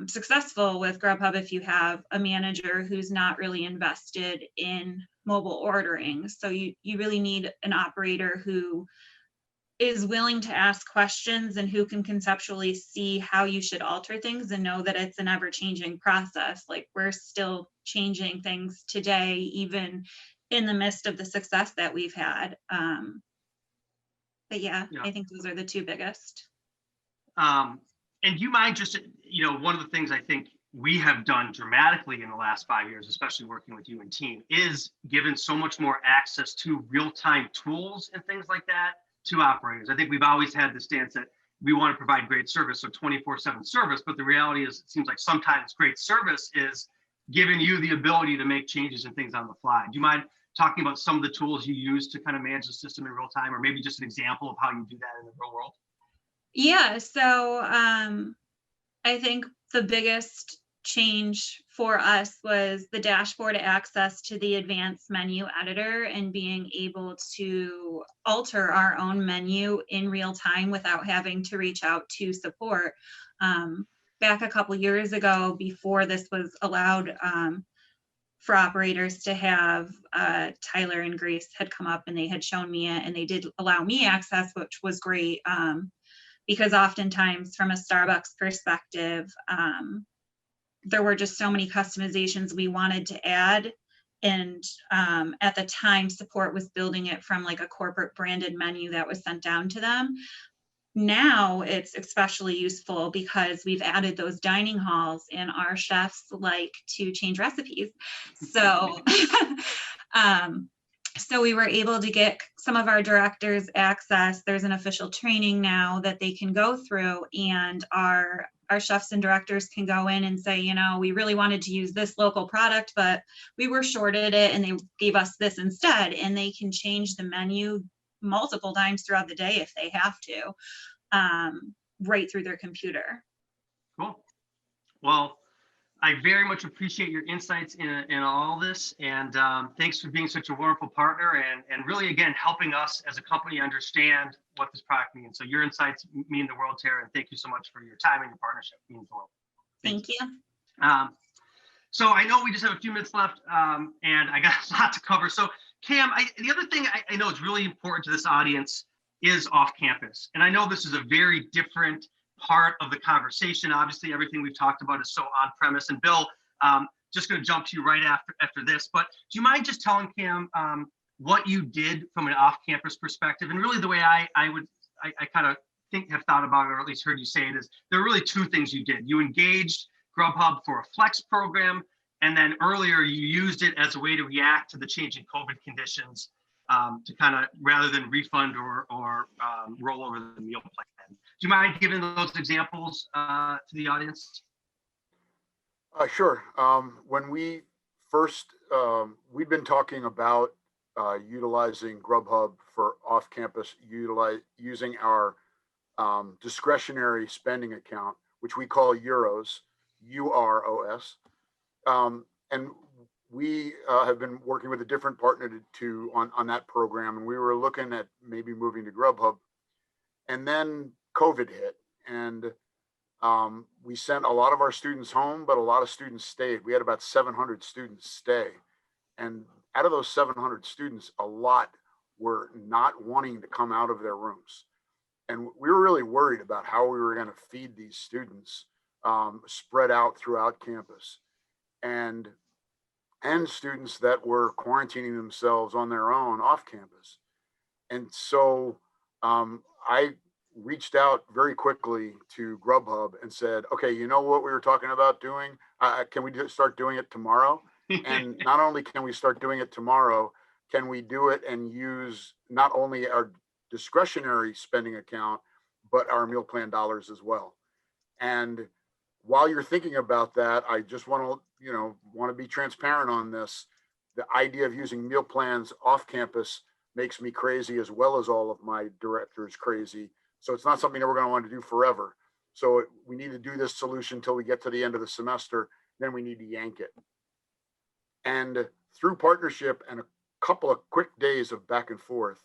successful with Grubhub if you have a manager who's not really invested in mobile ordering. So you really need an operator who is willing to ask questions and who can conceptually see how you should alter things and know that it's an ever-changing process. Like, we're still changing things today, even in the midst of the success that we've had. But yeah, I think those are the 2 biggest. And you mind just, one of the things I think we have done dramatically in the last 5 years, especially working with you and team, is given so much more access to real-time tools and things like that to operators. I think we've always had the stance that we want to provide great service, so 24/7 service, but the reality is it seems like sometimes great service is giving you the ability to make changes and things on the fly. Do you mind talking about some of the tools you use to kind of manage the system in real time, or maybe just an example of how you do that in the real world? Yeah, so I think the biggest change for us was the dashboard access to the advanced menu editor and being able to alter our own menu in real time without having to reach out to support. Back a couple years ago, before this was allowed for operators to have, Tyler and Grace had come up and they had shown me it, and they did allow me access, which was great. Because oftentimes from a Starbucks perspective, there were just so many customizations we wanted to add. And at the time, support was building it from like a corporate branded menu that was sent down to them. Now it's especially useful because we've added those dining halls and our chefs like to change recipes. So so we were able to get some of our directors access. There's an official training now that they can go through, and our chefs and directors can go in and say, you know, we really wanted to use this local product, but we were shorted it and they gave us this instead. And they can change the menu multiple times throughout the day if they have to, right through their computer. Cool. Well, I very much appreciate your insights in all this, and thanks for being such a wonderful partner and really, again, helping us as a company understand what this product means. So your insights mean the world, Tara, and thank you so much for your time and your partnership. It means the world. Thank you. So I know we just have a few minutes left, and I got a lot to cover. So Cam, the other thing I know is really important to this audience is off campus. And I know this is a very different part of the conversation. Obviously, everything we've talked about is so on premise. And Bill, just going to jump to you right after this. But do you mind just telling Cam what you did from an off-campus perspective? And really, the way I kind of have thought about it, or at least heard you say it, is there are really two things you did. You engaged Grubhub for a flex program, and then earlier you used it as a way to react to the changing COVID conditions, to kind of, rather than refund or roll over the meal plan. Do you mind giving those examples to the audience? Sure. When we first, we'd been talking about utilizing Grubhub for off-campus, using our discretionary spending account, which we call Euros, UROS. And we have been working with a different partner on that program, and we were looking at maybe moving to Grubhub. And then COVID hit, and we sent a lot of our students home, but a lot of students stayed. We had about 700 students stay. And out of those 700 students, a lot were not wanting to come out of their rooms. And we were really worried about how we were going to feed these students spread out throughout campus. And students that were quarantining themselves on their own off campus. And so I reached out very quickly to Grubhub and said, okay, you know what we were talking about doing? Can we just start doing it tomorrow? And not only can we start doing it tomorrow, can we do it and use not only our discretionary spending account, but our meal plan dollars as well? And while you're thinking about that, I just want to be transparent on this. The idea of using meal plans off campus makes me crazy, as well as all of my directors crazy. So it's not something that we're going to want to do forever. So we need to do this solution until we get to the end of the semester. Then we need to yank it. And through partnership and a couple of quick days of back and forth,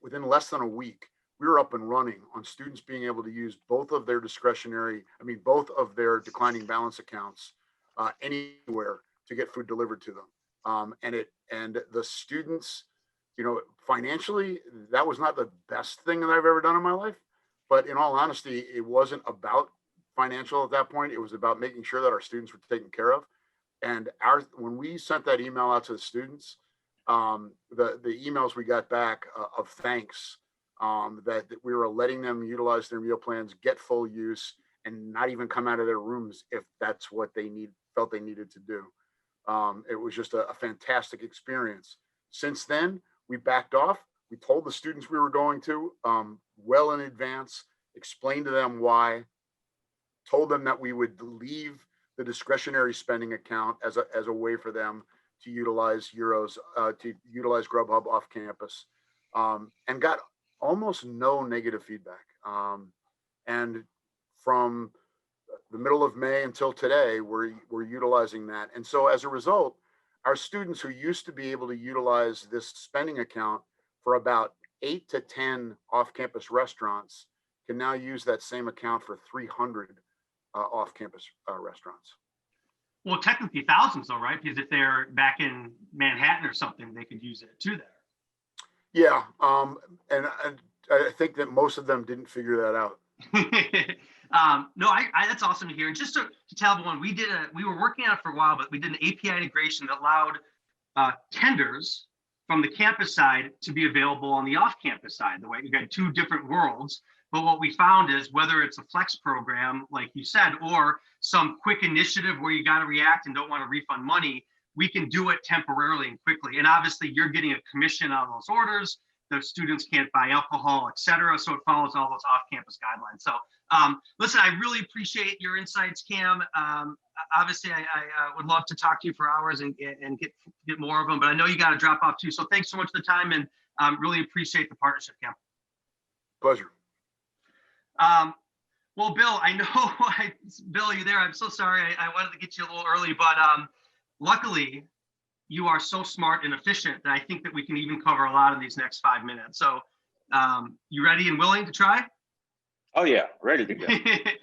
within less than a week, we were up and running on students being able to use both of their both of their declining balance accounts anywhere to get food delivered to them. And the students, financially, that was not the best thing that I've ever done in my life. But in all honesty, it wasn't about financial at that point. It was about making sure that our students were taken care of. And when we sent that email out to the students, the emails we got back of thanks, that we were letting them utilize their meal plans, get full use, and not even come out of their rooms if that's what they felt they needed to do. It was just a fantastic experience. Since then, we backed off. We told the students we were going to well in advance, explained to them why, told them that we would leave the discretionary spending account as a way for them to utilize Grubhub off campus, and got almost no negative feedback. And from the middle of May until today, we're utilizing that. And so as a result, our students who used to be able to utilize this spending account for about 8 to 10 off-campus restaurants can now use that same account for 300 off-campus restaurants. Well, technically thousands though, right? Because if they're back in Manhattan or something, they could use it too there. Yeah, and I think that most of them didn't figure that out. No, that's awesome to hear. And just to tell everyone, we were working on it for a while, but we did an API integration that allowed tenders from the campus side to be available on the off-campus side. The way we got two different worlds. But what we found is whether it's a flex program, like you said, or some quick initiative where you got to react and don't want to refund money, we can do it temporarily and quickly. And obviously you're getting a commission on those orders. The students can't buy alcohol, et cetera. So it follows all those off-campus guidelines. So listen, I really appreciate your insights, Cam. Obviously, I would love to talk to you for hours and get more of them, but I know you got to drop off too. So thanks so much for the time, and really appreciate the partnership, Cam. Pleasure. Well, Bill, I know, Bill, are you there? I'm so sorry. I wanted to get you a little early, but luckily, you are so smart and efficient that I think that we can even cover a lot in these next 5 minutes. So you ready and willing to try? Oh yeah, ready to go. Hey,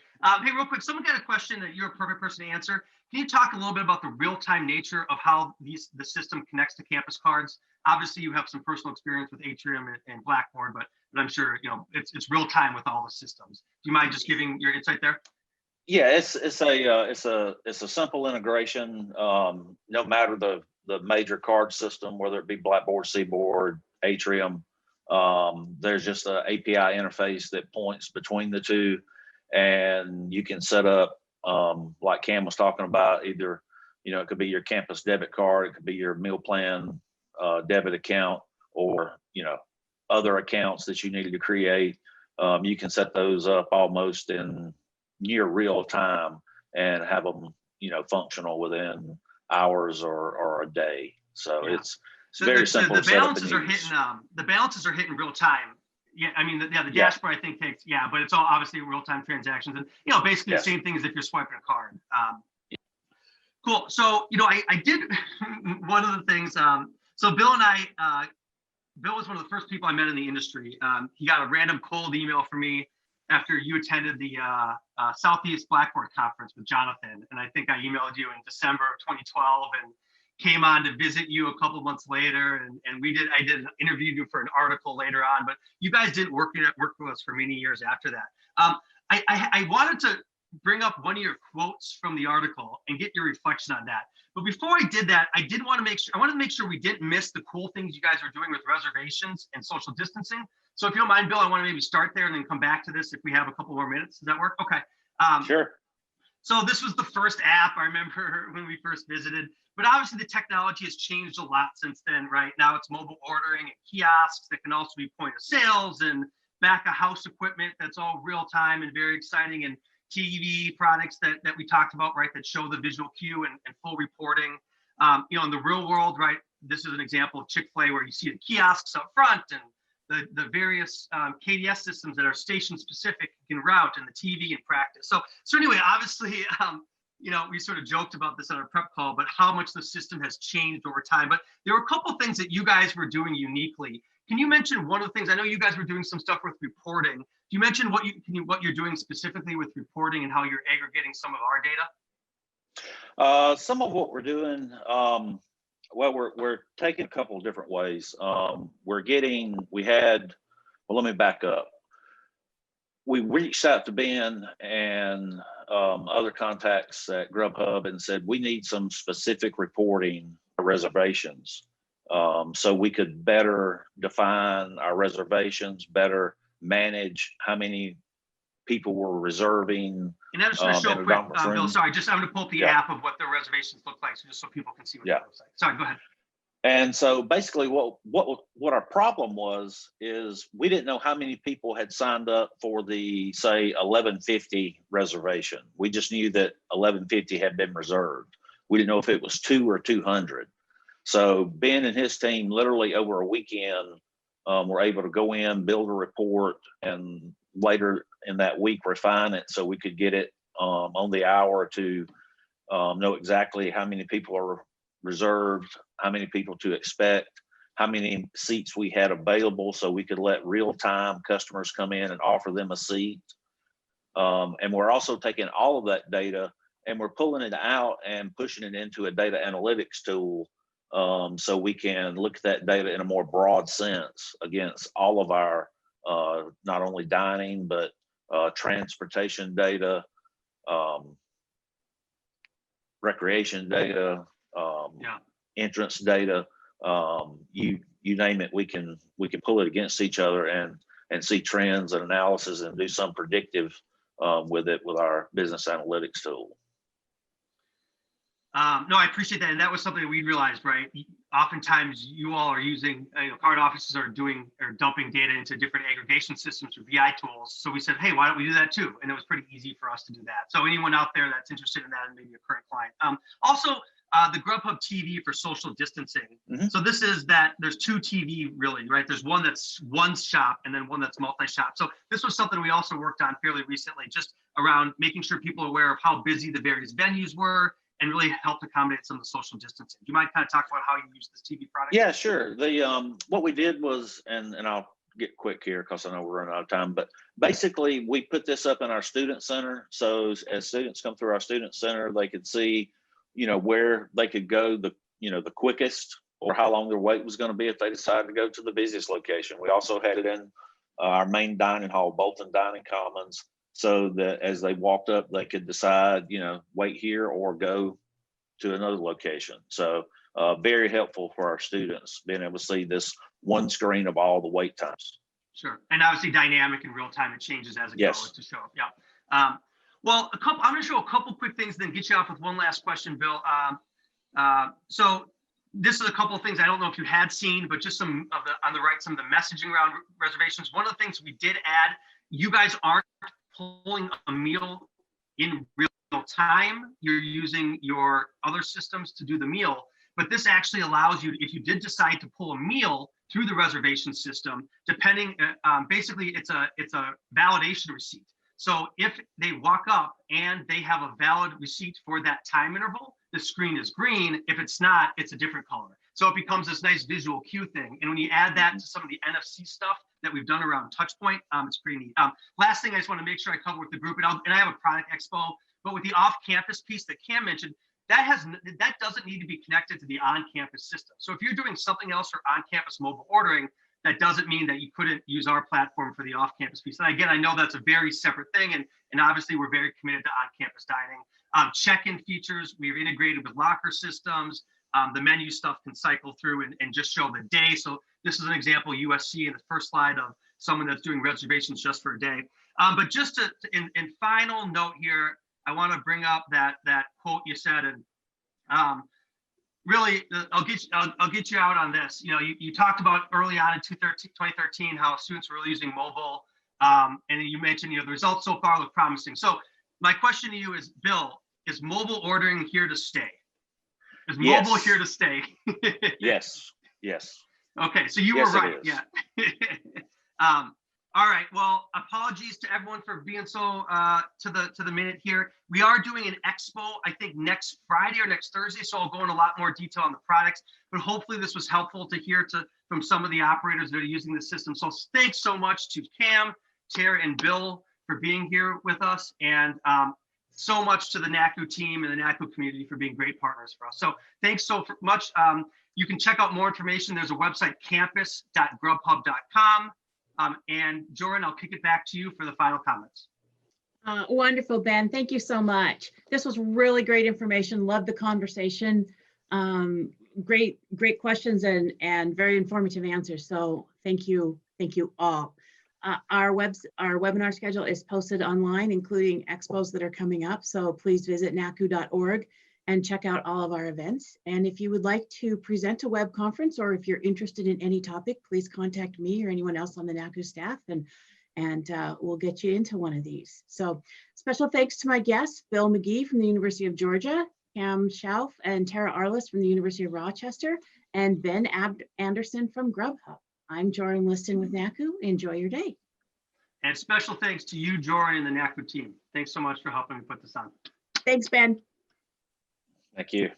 real quick, someone got a question that you're a perfect person to answer. Can you talk a little bit about the real-time nature of how the system connects to campus cards? Obviously, you have some personal experience with Atrium and Blackboard, but I'm sure it's real time with all the systems. Do you mind just giving your insight there? Yeah, it's a simple integration. No matter the major card system, whether it be Blackboard, Seaboard, Atrium, there's just an API interface that points between the two, and you can set up, like Cam was talking about, either it could be your campus debit card, it could be your meal plan debit account, or other accounts that you needed to create. You can set those up almost in near real time and have them functional within hours or a day. So yeah. It's very simple. The balances are hitting the balances are hitting real time. Yeah, I mean, the dashboard I think takes, but it's all obviously real time transactions, and basically the same thing as if you're swiping a card. Cool. So I did one of the things. So Bill and I, Bill was one of the first people I met in the industry. He got a random cold email from me after you attended the Southeast Blackboard Conference with Jonathan, and I think I emailed you in December of 2012, and came on to visit you a couple months later, and I did interview you for an article later on, but you guys didn't work with us for many years after that. I wanted to bring up one of your quotes from the article and get your reflection on that. But before I did that, I wanted to make sure we didn't miss the cool things you guys are doing with reservations and social distancing. So if you don't mind, Bill, I want to maybe start there and then come back to this if we have a couple more minutes. Does that work? Okay. Sure. So this was the first app I remember when we first visited, but obviously the technology has changed a lot since then, right? Now it's mobile ordering and kiosks that can also be point of sales and back of house equipment that's all real time and very exciting, and TV products that we talked about, right, that show the visual cue and full reporting. In the real world, right, this is an example of Chick-fil-A where you see the kiosks up front and the various KDS systems that are station specific can route, and the TV in practice. So anyway, obviously, we sort of joked about this on our prep call, but how much the system has changed over time. But there were a couple of things that you guys were doing uniquely. Can you mention one of the things? I know you guys were doing some stuff with reporting. Do you mention what you're doing specifically with reporting and how you're aggregating some of our data? Some of what we're doing, we're taking a couple of different ways. Let me back up. We reached out to Ben and other contacts at Grubhub and said, we need some specific reporting for reservations. So we could better define our reservations, better manage how many people were reserving. And I'm just going to show in a quick, conference Bill, room. sorry, I'm going to pull up the Yeah. app of what the reservations look like, so just so people can see what Yeah. it looks like. Sorry, go ahead. And so basically what our problem was is we didn't know how many people had signed up for the, say, 1150 reservation. We just knew that 1150 had been reserved. We didn't know if it was 2 or 200. So Ben and his team literally over a weekend were able to go in, build a report, and later in that week refine it so we could get it on the hour to know exactly how many people are reserved, how many people to expect, how many seats we had available so we could let real-time customers come in and offer them a seat. And we're also taking all of that data and we're pulling it out and pushing it into a data analytics tool so we can look at that data in a more broad sense against all of our not only dining, but transportation data, recreation data, entrance data, you name it, we can pull it against each other and see trends and analysis and do some predictive with it with our business analytics tool. No, I appreciate that, and that was something that we realized, right? Oftentimes, you all are using, card offices are dumping data into different aggregation systems or BI tools. So we said, hey, why don't we do that too? And it was pretty easy for us to do that. So anyone out there that's interested in that and maybe a current client. Also, the Grubhub TV for social distancing. Mm-hmm. So this is that there's 2 TV really, right? There's one that's one shop and then one that's multi-shop. So this was something we also worked on fairly recently, just around making sure people are aware of how busy the various venues were, and really helped accommodate some of the social distancing. Do you mind kind of talk about how you use this TV product? Yeah, sure. The what we did was, and I'll get quick here because I know we're running out of time, but basically we put this up in our student center. So as students come through our student center, they could see, where they could go the quickest or how long their wait was going to be if they decided to go to the busiest location. We also had it in our main dining hall, Bolton Dining Commons, so that as they walked up, they could decide, wait here or go to another location. So very helpful for our students being able to see this one screen of all the wait times. Sure, and obviously dynamic in real time, it changes as it goes to show up. Yeah. Well, I'm going to show a couple quick things, then get you off with one last question, Bill. So this is a couple of things I don't know if you had seen, but just some of the on the right, some of the messaging around reservations. One of the things we did add, you guys aren't pulling a meal in real time. You're using your other systems to do the meal, but this actually allows you, if you did decide to pull a meal through the reservation system, depending, basically it's a validation receipt. So if they walk up and they have a valid receipt for that time interval, the screen is green. If it's not, it's a different color. So it becomes this nice visual cue thing. And when you add that to some of the NFC stuff that we've done around Touchpoint, it's pretty neat. Last thing I just want to make sure I cover with the group, and I have a product expo, but with the off-campus piece that Cam mentioned, that doesn't need to be connected to the on-campus system. So if you're doing something else for on-campus mobile ordering, that doesn't mean that you couldn't use our platform for the off-campus piece. And again, I know that's a very separate thing, and obviously we're very committed to on-campus dining. Check-in features, we've integrated with locker systems. The menu stuff can cycle through and just show the day. So this is an example, USC in the first slide of someone that's doing reservations just for a day. But just in final note here, I want to bring up that quote you said, and really, I'll get you out on this. You talked about early on in 2013 how students were really using mobile, and you mentioned the results so far look promising. So my question to you is, Bill, is mobile ordering here to stay? Is mobile here to stay? Yes. Okay, so you were right. Yeah. All right. Well, apologies to everyone for being so to the minute here. We are doing an expo, I think next Friday or next Thursday, so I'll go in a lot more detail on the products. But hopefully this was helpful to hear from some of the operators that are using the system. So thanks so much to Cam, Tara, and Bill for being here with us, and so much to the NACU team and the NACU community for being great partners for us. So thanks so much. You can check out more information. There's a website, campus.grubhub.com. And Jordan, I'll kick it back to you for the final comments. Wonderful, Ben. Thank you so much. This was really great information. Love the conversation. Great questions and very informative answers. So thank you all. Our webinar schedule is posted online, including expos that are coming up. So please visit nacu.org and check out all of our events. And if you would like to present a web conference, or if you're interested in any topic, please contact me or anyone else on the NACU staff, and we'll get you into one of these. So special thanks to my guests, Bill McGee from the University of Georgia, Cam Schauf and Tara Arliss from the University of Rochester, and Ben Anderson from Grubhub. I'm Joran Liston with NACU. Enjoy your day. And special thanks to you, Jory, and the NACU team. Thanks so much for helping me put this on. Thanks, Ben. Thank you.